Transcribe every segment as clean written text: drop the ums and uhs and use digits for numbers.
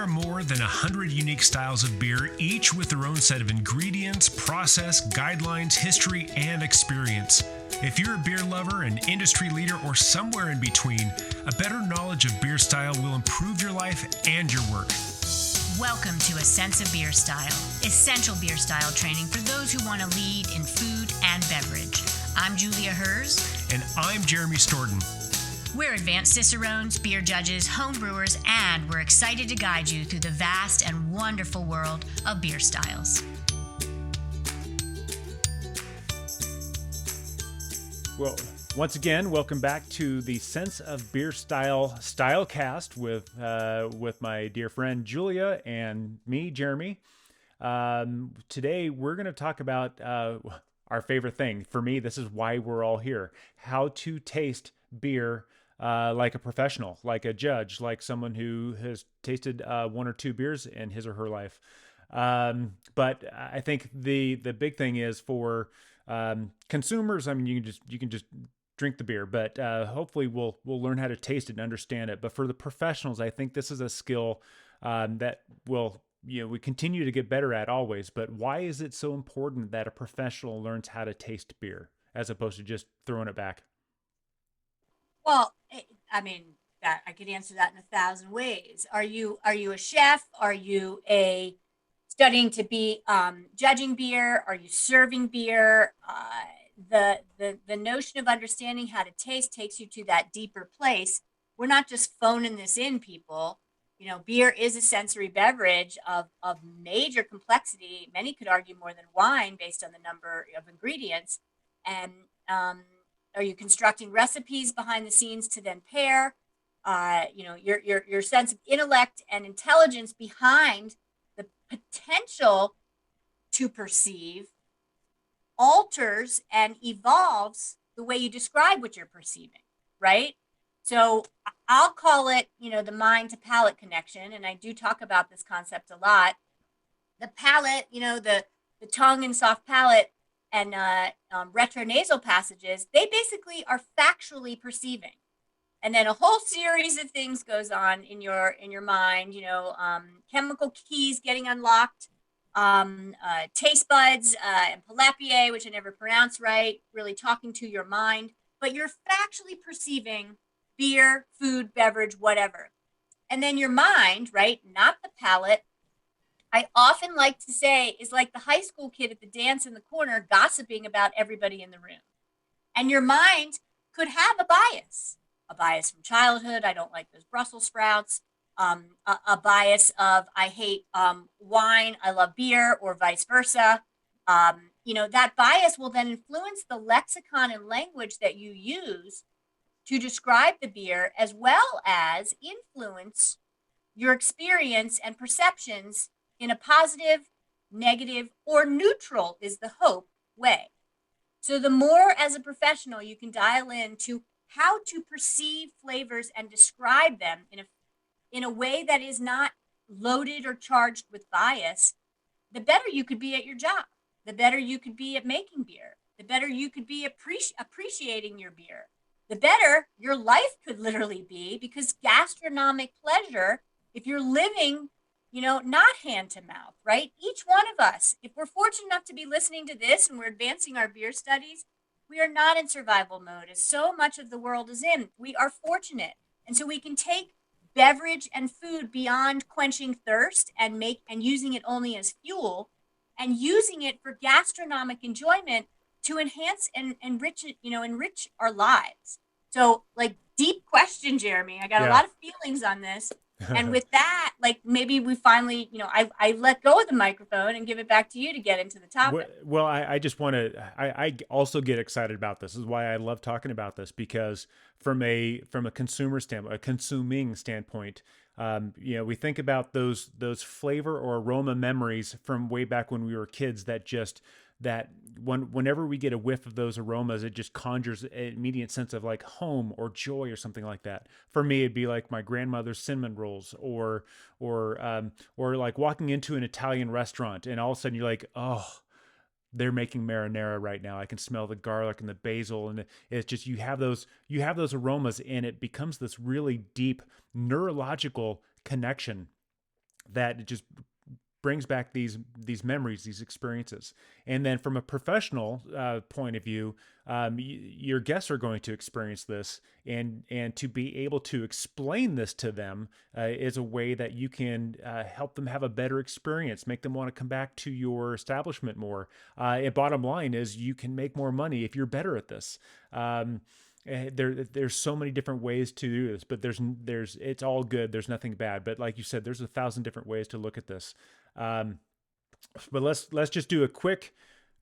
There are more than 100 unique styles of beer, each with their own set of ingredients, process, guidelines, history, and experience. If you're a beer lover, an industry leader, or somewhere in between, a better knowledge of beer style will improve your life and your work. Welcome to A Sense of Beer Style, essential beer style training for those who want to lead in food and beverage. I'm Julia Herz. And I'm Jeremy Storton. We're advanced Cicerones, beer judges, home brewers, and we're excited to guide you through the vast and wonderful world of beer styles. Well, once again, welcome back to the Sense of Beer Style Stylecast with my dear friend Julia and me, Jeremy. Today, we're going to talk about our favorite thing. For me, this is why we're all here: how to taste beer like a professional, like a judge, like someone who has tasted one or two beers in his or her life. But I think the big thing is for consumers. I mean, you can just drink the beer, but hopefully we'll learn how to taste it and understand it. But for the professionals, I think this is a skill that we continue to get better at always. But why is it so important that a professional learns how to taste beer as opposed to just throwing it back? Well, I mean, that I could answer that in 1,000 ways. Are you a chef? Are you studying to be judging beer? Are you serving beer? The notion of understanding how to taste takes you to that deeper place. We're not just phoning this in, people. You know, beer is a sensory beverage of major complexity. Many could argue more than wine based on the number of ingredients. And are you constructing recipes behind the scenes to then pair? Your sense of intellect and intelligence behind the potential to perceive alters and evolves the way you describe what you're perceiving, right? So I'll call it, the mind to palate connection. And I do talk about this concept a lot. The palate, the tongue and soft palate and retronasal passages, they basically are factually perceiving. And then a whole series of things goes on in your mind, chemical keys getting unlocked, taste buds, and palapiae, which I never pronounce right, really talking to your mind. But you're factually perceiving beer, food, beverage, whatever. And then your mind, right, not the palate, I often like to say is like the high school kid at the dance in the corner gossiping about everybody in the room. And your mind could have a bias from childhood. I don't like those Brussels sprouts. A bias of I hate wine, I love beer, or vice versa. That bias will then influence the lexicon and language that you use to describe the beer, as well as influence your experience and perceptions in a positive, negative, or neutral is the hope way. So the more as a professional you can dial in to how to perceive flavors and describe them in a way that is not loaded or charged with bias, the better you could be at your job, the better you could be at making beer, the better you could be appreciating your beer, the better your life could literally be, because gastronomic pleasure, if you're living not hand to mouth, right? Each one of us, if we're fortunate enough to be listening to this and we're advancing our beer studies, we are not in survival mode as so much of the world is in. We are fortunate. And so we can take beverage and food beyond quenching thirst and using it only as fuel, and using it for gastronomic enjoyment to enhance and enrich our lives. So, like, deep question, Jeremy. I got a lot of feelings on this. And with that, like, maybe we finally, I let go of the microphone and give it back to you to get into the topic. Well, I just want to, I also get excited about this. This is why I love talking about this, because from a consumer standpoint, a consuming standpoint, we think about those flavor or aroma memories from way back when we were kids whenever we get a whiff of those aromas, it just conjures an immediate sense of like home or joy or something like that. For me, it'd be like my grandmother's cinnamon rolls, or like walking into an Italian restaurant and all of a sudden you're like, oh, they're making marinara right now. I can smell the garlic and the basil, and it's just you have those aromas, and it becomes this really deep neurological connection that it just brings back these memories, these experiences. And then from a professional point of view, your guests are going to experience this, and to be able to explain this to them is a way that you can help them have a better experience, make them want to come back to your establishment more. And bottom line is, you can make more money if you're better at this. There's so many different ways to do this, but there's it's all good. There's nothing bad. But like you said, there's 1,000 different ways to look at this. But let's just do a quick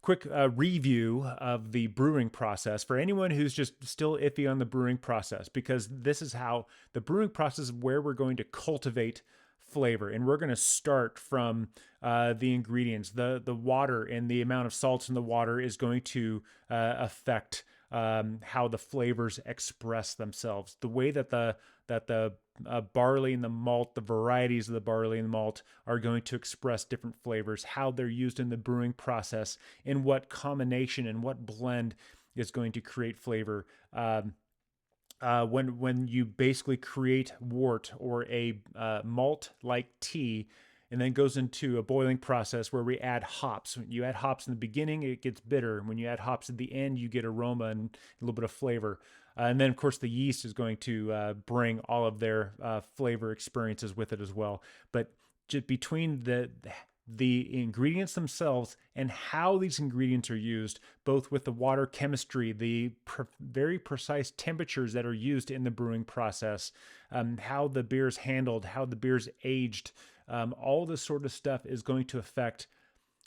review of the brewing process for anyone who's just still iffy on the brewing process, because this is how the brewing process is where we're going to cultivate flavor. And we're going to start from the ingredients. The water and the amount of salts in the water is going to affect how the flavors express themselves. The way that the barley and the malt, the varieties of the barley and the malt are going to express different flavors, how they're used in the brewing process, and what combination and what blend is going to create flavor. When you basically create wort or a malt like tea, and then goes into a boiling process where we add hops. When you add hops in the beginning, it gets bitter. When you add hops at the end, you get aroma and a little bit of flavor. And then, of course, the yeast is going to bring all of their flavor experiences with it as well. But just between the ingredients themselves and how these ingredients are used, both with the water chemistry, the very precise temperatures that are used in the brewing process, how the beer is handled, how the beer is aged, all this sort of stuff is going to affect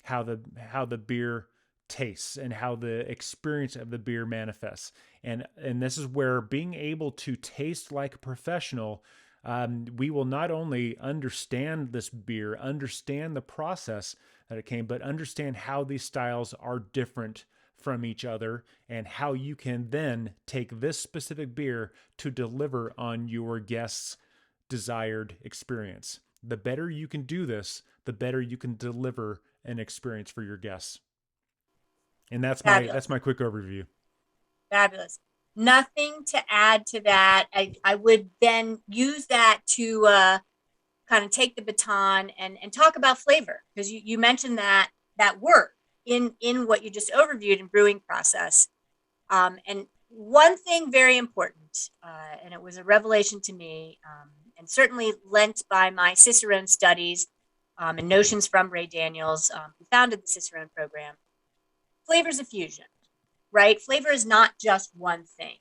how the beer tastes and how the experience of the beer manifests. And this is where being able to taste like a professional, we will not only understand this beer, understand the process that it came, but understand how these styles are different from each other, and how you can then take this specific beer to deliver on your guests' desired experience. The better you can do this, the better you can deliver an experience for your guests. And that's my quick overview. Fabulous. Nothing to add to that. I would then use that to kind of take the baton and talk about flavor, because you mentioned that word in what you just overviewed in brewing process. And one thing very important, and it was a revelation to me, and certainly lent by my Cicerone studies and notions from Ray Daniels, who founded the Cicerone program. Flavors of fusion, right? Flavor is not just one thing.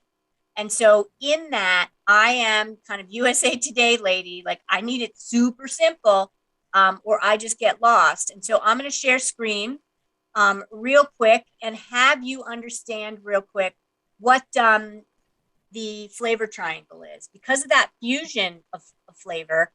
And so in that, I am kind of USA Today lady, like I need it super simple, or I just get lost. And so I'm going to share screen real quick and have you understand real quick what the flavor triangle is. Because of that fusion of flavor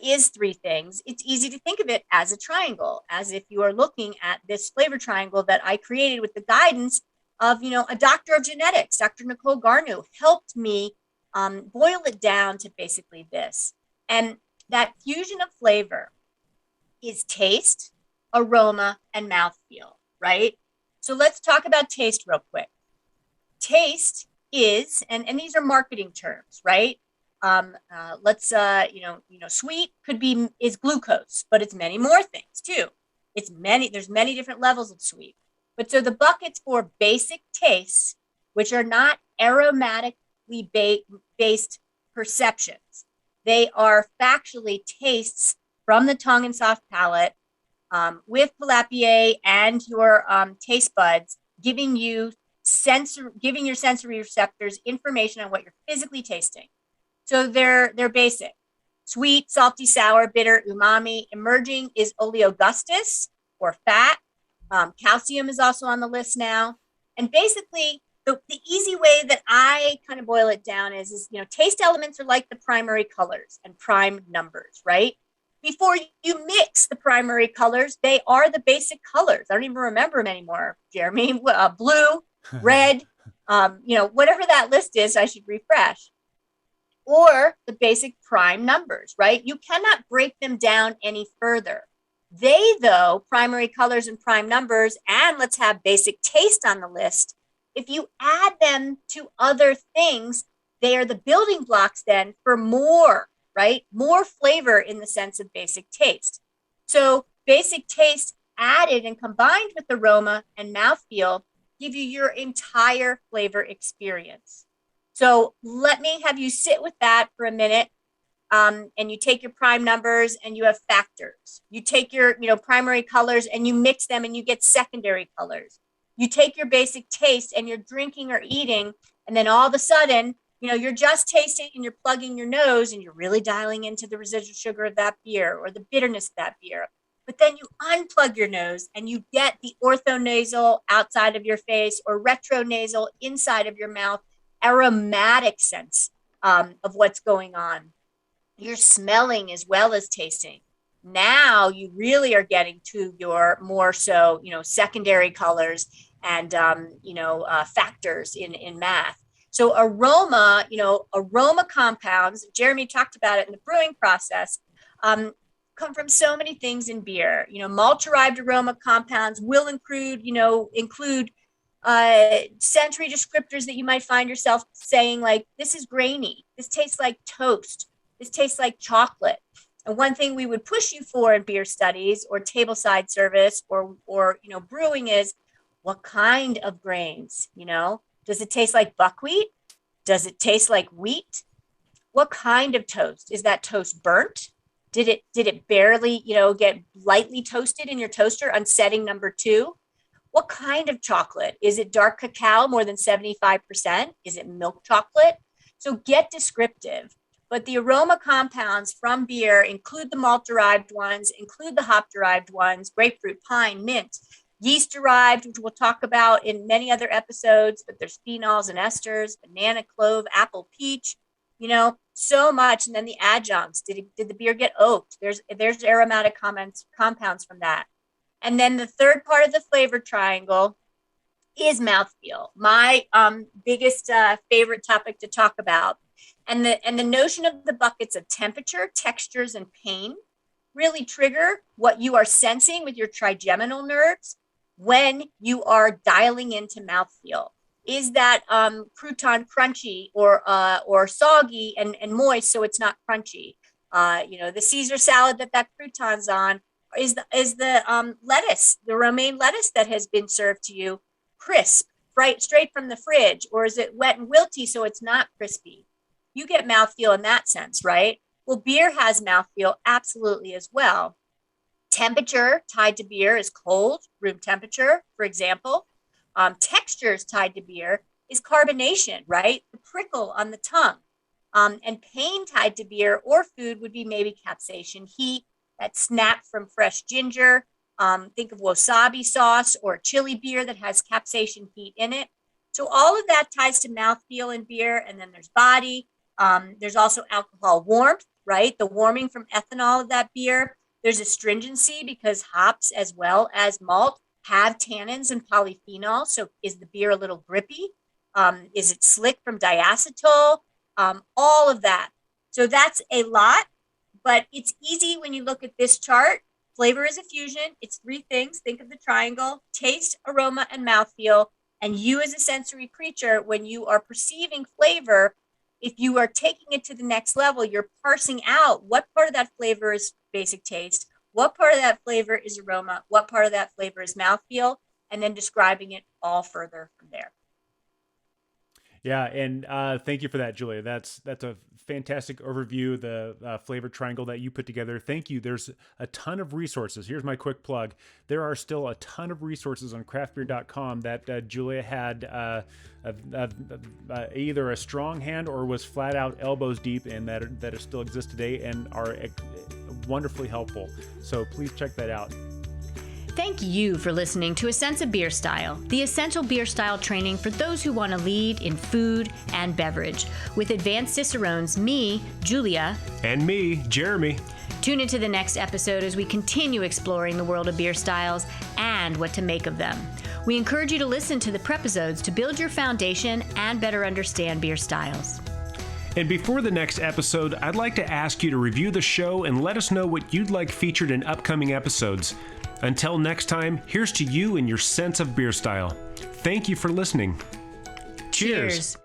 is three things, it's easy to think of it as a triangle, as if you are looking at this flavor triangle that I created with the guidance of, a doctor of genetics, Dr. Nicole Garneau, helped me boil it down to basically this. And that fusion of flavor is taste, aroma, and mouthfeel, right? So let's talk about taste real quick. Taste is, and these are marketing terms, right? Sweet is glucose, but it's many more things too. There's many different levels of sweet. But so the buckets for basic tastes, which are not aromatically based perceptions, they are factually tastes from the tongue and soft palate, with Palapier and your taste buds, giving your sensory receptors information on what you're physically tasting. So they're basic: sweet, salty, sour, bitter, umami. Emerging is oleogustus or fat. Calcium is also on the list now. And basically, the easy way that I kind of boil it down is taste elements are like the primary colors and prime numbers, right? Before you mix the primary colors, they are the basic colors. I don't even remember them anymore, Jeremy. Blue, red, whatever that list is, I should refresh. Or the basic prime numbers, right? You cannot break them down any further. They, though, primary colors and prime numbers, and let's have basic taste on the list, if you add them to other things, they are the building blocks then for more right? More flavor in the sense of basic taste. So basic taste added and combined with aroma and mouthfeel give you your entire flavor experience. So let me have you sit with that for a minute. And you take your prime numbers and you have factors. You take your, primary colors and you mix them and you get secondary colors. You take your basic taste and you're drinking or eating, and then all of a sudden, you're just tasting and you're plugging your nose and you're really dialing into the residual sugar of that beer or the bitterness of that beer. But then you unplug your nose and you get the orthonasal outside of your face or retronasal inside of your mouth aromatic sense of what's going on. You're smelling as well as tasting. Now you really are getting to your more so, secondary colors and, factors in math. So aroma compounds, Jeremy talked about it in the brewing process, come from so many things in beer. Malt-derived aroma compounds will include sensory descriptors that you might find yourself saying, like, this is grainy, this tastes like toast, this tastes like chocolate. And one thing we would push you for in beer studies or tableside service or brewing is, what kind of grains? Does it taste like buckwheat? Does it taste like wheat? What kind of toast? Is that toast burnt? Did it barely, get lightly toasted in your toaster on setting number 2? What kind of chocolate? Is it dark cacao more than 75%? Is it milk chocolate? So get descriptive. But the aroma compounds from beer include the malt-derived ones, include the hop-derived ones, grapefruit, pine, mint, yeast-derived, which we'll talk about in many other episodes, but there's phenols and esters, banana, clove, apple, peach, so much. And then the adjuncts. Did the beer get oaked? There's aromatic compounds from that. And then the third part of the flavor triangle is mouthfeel, my biggest favorite topic to talk about. And the notion of the buckets of temperature, textures, and pain really trigger what you are sensing with your trigeminal nerves when you are dialing into mouthfeel. Is that crouton crunchy or soggy and moist so it's not crunchy? The Caesar salad that crouton's on, is the lettuce, the romaine lettuce that has been served to you, crisp, right, straight from the fridge, or is it wet and wilty so it's not crispy? You get mouthfeel in that sense, right? Well, beer has mouthfeel absolutely as well. Temperature tied to beer is cold, room temperature, for example. Textures tied to beer is carbonation, right? The prickle on the tongue. And pain tied to beer or food would be maybe capsaicin, heat, that snap from fresh ginger. Think of wasabi sauce or chili beer that has capsaicin heat in it. So all of that ties to mouthfeel in beer. And then there's body. There's also alcohol warmth, right? The warming from ethanol of that beer. There's astringency because hops as well as malt have tannins and polyphenols. So is the beer a little grippy? Is it slick from diacetyl? All of that. So that's a lot, but it's easy when you look at this chart. Flavor is a fusion. It's 3 things. Think of the triangle: taste, aroma, and mouthfeel. And you as a sensory creature, when you are perceiving flavor, if you are taking it to the next level, you're parsing out what part of that flavor is basic taste, what part of that flavor is aroma, what part of that flavor is mouthfeel, and then describing it all further from there. Yeah, and thank you for that, Julia. That's a fantastic overview, the flavor triangle that you put together. Thank you. There's a ton of resources. Here's my quick plug. There are still a ton of resources on craftbeer.com that Julia had either a strong hand or was flat out elbows deep in that still exist today and are wonderfully helpful. So please check that out. Thank you for listening to A Sense of Beer Style, the essential beer style training for those who want to lead in food and beverage. With advanced Cicerones, me, Julia, And me, Jeremy. Tune into the next episode as we continue exploring the world of beer styles and what to make of them. We encourage you to listen to the Prepisodes to build your foundation and better understand beer styles. And before the next episode, I'd like to ask you to review the show and let us know what you'd like featured in upcoming episodes. Until next time, here's to you and your sense of beer style. Thank you for listening. Cheers.